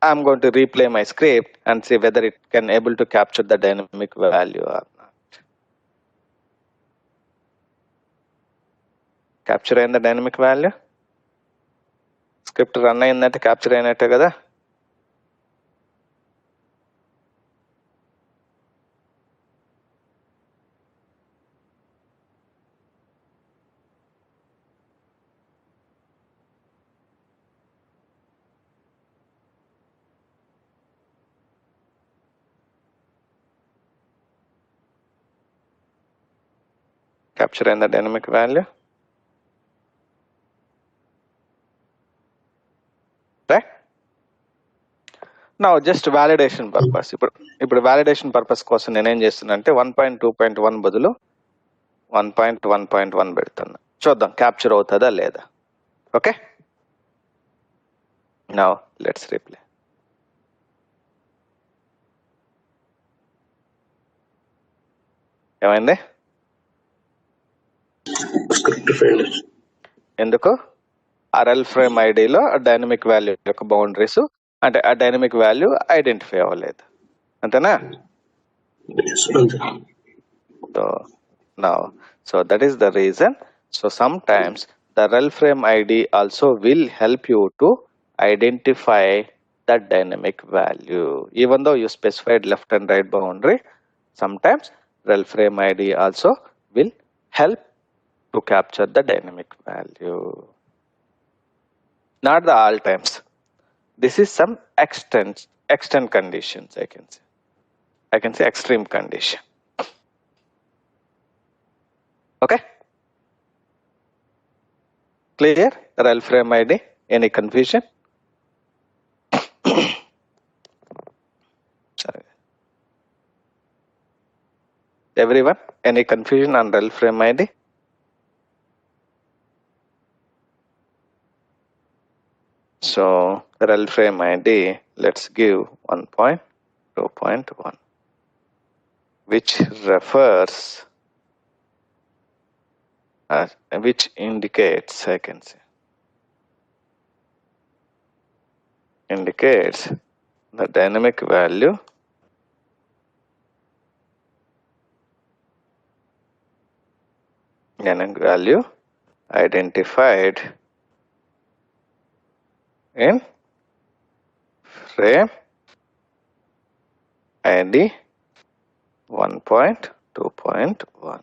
I'm going to replay my script and see whether it can able to capture the dynamic value or not. Capture అయిందా dynamic value? Script run అయిందంటే capture అయినట్టే కదా. Capture అయిందా dynamic value? Right. నా just validation purpose, ఇప్పుడు validation purpose కోసం నేనేం చేస్తున్నా అంటే 1.2.1 బదులు 1.1.1 పెడుతున్నా. చూద్దాం క్యాప్చర్ అవుతుందా లేదా. Okay, now let's replay. ఏమైంది? ఎందుకు? ఆ రెల్ ఫ్రేమ్ ఐడిలో డైనమిక్ వాల్యూ యొక్క బౌండరీస్ అంటే ఆ డైనమిక్ వాల్యూ ఐడెంటిఫై అవ్వలేదు. అంతేనా? So that is the reason. So sometimes the rel frame ID also will help you to identify the dynamic value. Even though you specified left and right boundary, sometimes rel frame ID also will help to capture the dynamic value. Not the all times. This is some extent conditions, I can say extreme condition. Okay, clear? Rel frame ID, any confusion? Sorry. Everyone, any confusion on rel frame ID? So rel frame ID, let's give 1.2.1, which refers which indicates, I can say, indicates the dynamic value identified in frame ID 1.2.1.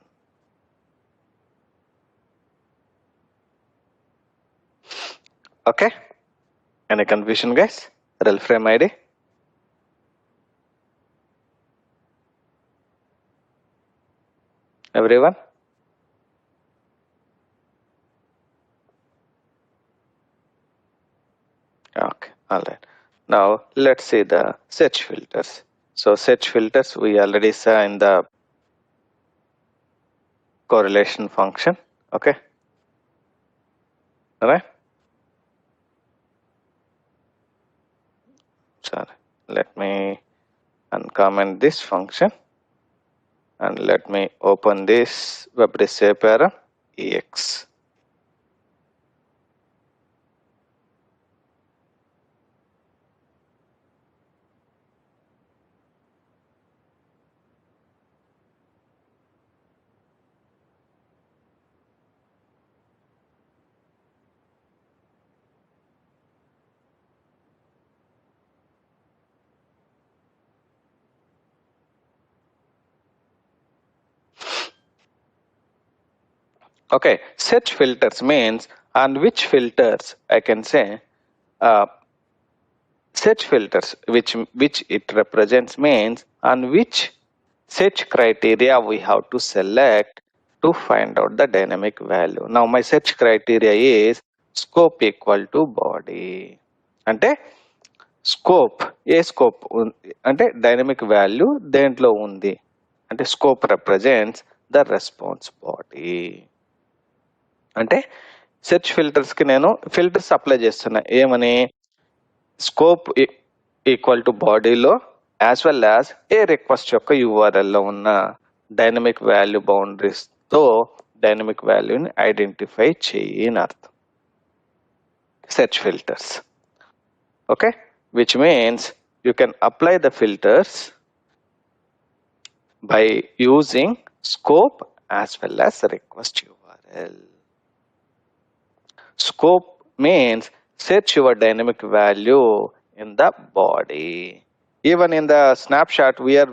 Okay, any confusion guys? Rel frame ID? Everyone? Okay, all right. Now let's see the search filters. So search filters we already saw in the correlation function. Okay, all right. Sorry, let me uncomment this function and let me open this web param ex. Okay, search filters means on which filters I can say search filters, which it represents means on which search criteria we have to select to find out the dynamic value. Now my search criteria is scope equal to body. అంటే scope, ఏ scope అంటే dynamic value దేంట్లో ఉంది అంటే scope represents the response body. అంటే search filters కి నేను filters apply చేస్తున్నా. ఏమని? స్కోప్ ఈక్వల్ టు బాడీలో as well as a request యొక్క URL లో ఉన్న డైనమిక్ వాల్యూ బౌండరీస్ తో డైనమిక్ వాల్యూని ఐడెంటిఫై చేయి అని అర్థం. Search filters. Okay, which means you can apply the filters by using scope as well as request URL. Scope means search your dynamic value in the body. Even in the snapshot, we are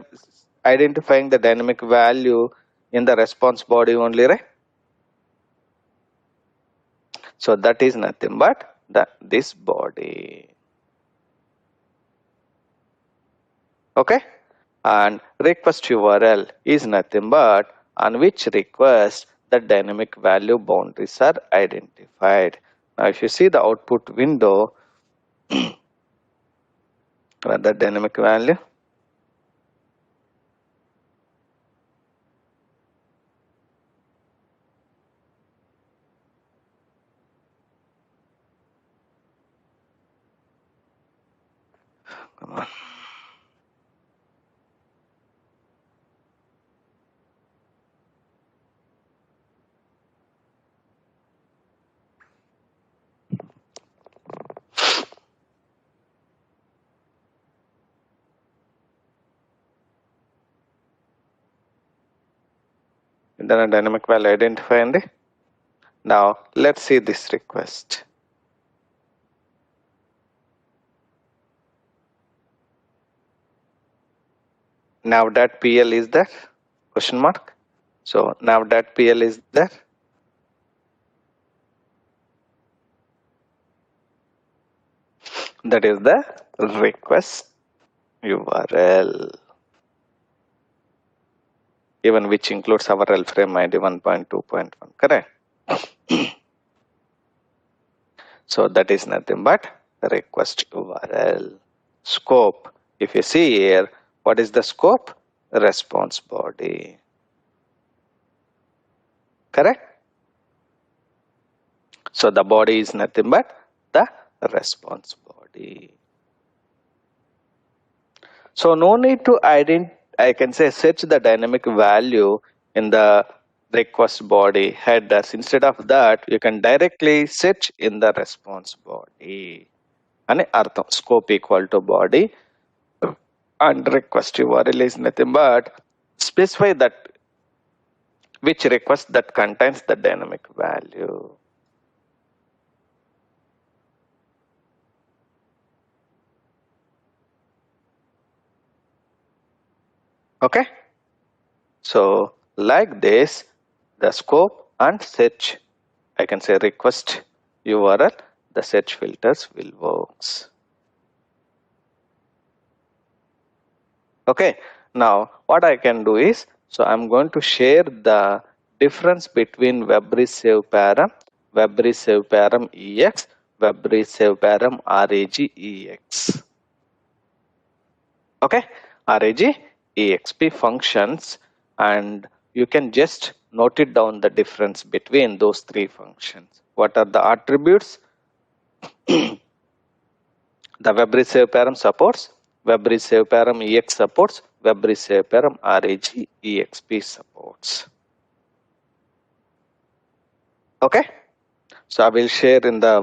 identifying the dynamic value in the response body only, right? So that is nothing but this body. Okay, and request URL is nothing but on which request the dynamic value boundaries are identified. Now if you see the output window, the dynamic value, come on. Then a dynamic value identified. Now let's see this request. Nav.pl is there? Question mark. So nav.pl is there. That is the request URL, even which includes our frame ID 1.2.1, correct? So that is nothing but request URL. Scope, if you see here, what is the scope? Response body, correct? So the body is nothing but the response body. So no need to I can say search the dynamic value in the request body headers. Instead of that, you can directly search in the response body. And artham, scope equal to body and request URL is nothing but specify that which request that contains the dynamic value. Okay, so like this, the scope and search, I can say request URL, the search filters will works. Okay, now what I can do is, so I'm going to share the difference between WebResave param, WebResave param EX, WebResave param RAG-EX. Okay, RAG-EXP functions, and you can just note it down the difference between those three functions. What are the attributes? The WebResave param supports, WebResave param EX supports, WebResave param RAG-EXP supports. Okay, so I will share in the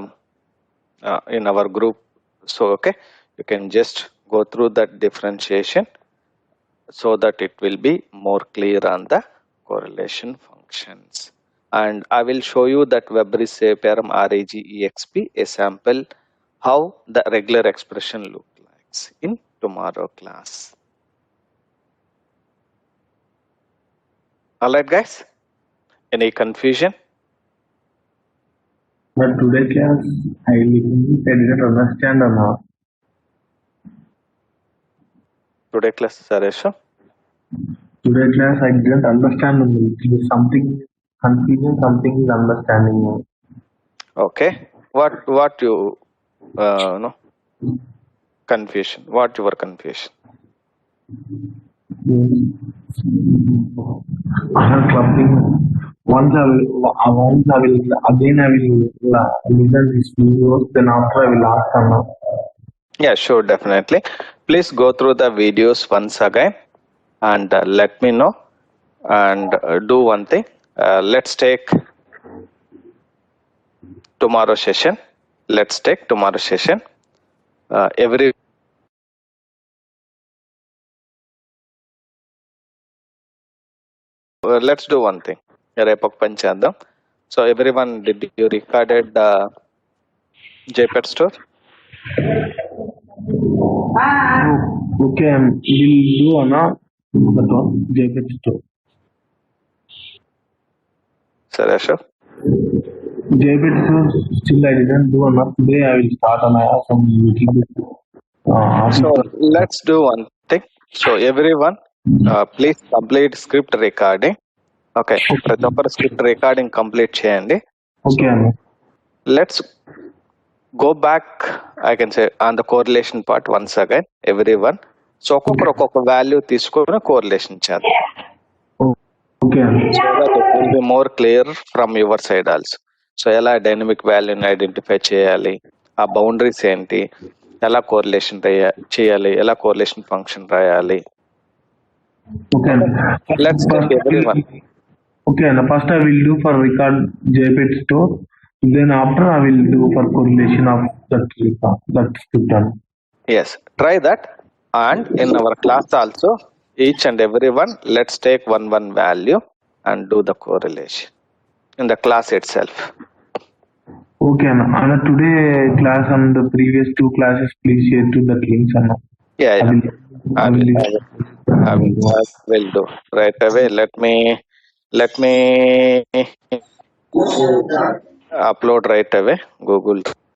in our group. So okay, you can just go through that differentiation so that it will be more clear on the correlation functions. And I will show you that WebResave param RAG-EXP a sample how the regular expression look like in tomorrow class. Alright guys, any confusion? But today class, I didn't understand or not. Today class, Saresha? Today class, I didn't understand. It is something confusion, something is understanding. Okay. What you no confusion? What your confusion? After clubbing, once I will again I will listen these videos. Then after I will ask Anna. Yeah, sure, definitely. Please go through the videos once again and let me know. And do one thing. Let's take tomorrow session. Let's take tomorrow session. Every let's do one thing. రేపు ఒక పని చేద్దాం. So everyone, did you recorded JPEG store? Okay, we'll do Anna. That one, JPEG store. Sir, sure. JPEG store still I didn't do Anna. Today I will start and I have some little bit. So let's do one thing. So everyone, please complete script recording. Okay, ప్రతి ఒక్కరు script recording complete చేయండి. Okay, Anna. Let's go back, I can say, on the correlation part once again, everyone. So ఒక్కొక్క value తీసుకొని correlation చేద్దాం. Okay, Anna. So that it will be more clear from your side also. So ఎలా dynamic వాల్యూని identify చేయాలి, ఆ boundaries ఏంటి, ఎలా correlation చేయాలి, ఎలా కోరిలేషన్ ఫంక్షన్ రాయాలి. Okay, Let's take everyone. Okay, and first I will do for record JPEG store. Then after I will do for correlation of that record, that script. Yes, try that. And in our class also, each and everyone, let's take one value and do the correlation in the class itself. Okay, Anna. Anna, today class and the previous two classes, please share to the links, Anna. Yeah, I will do right away. Let me upload right away Google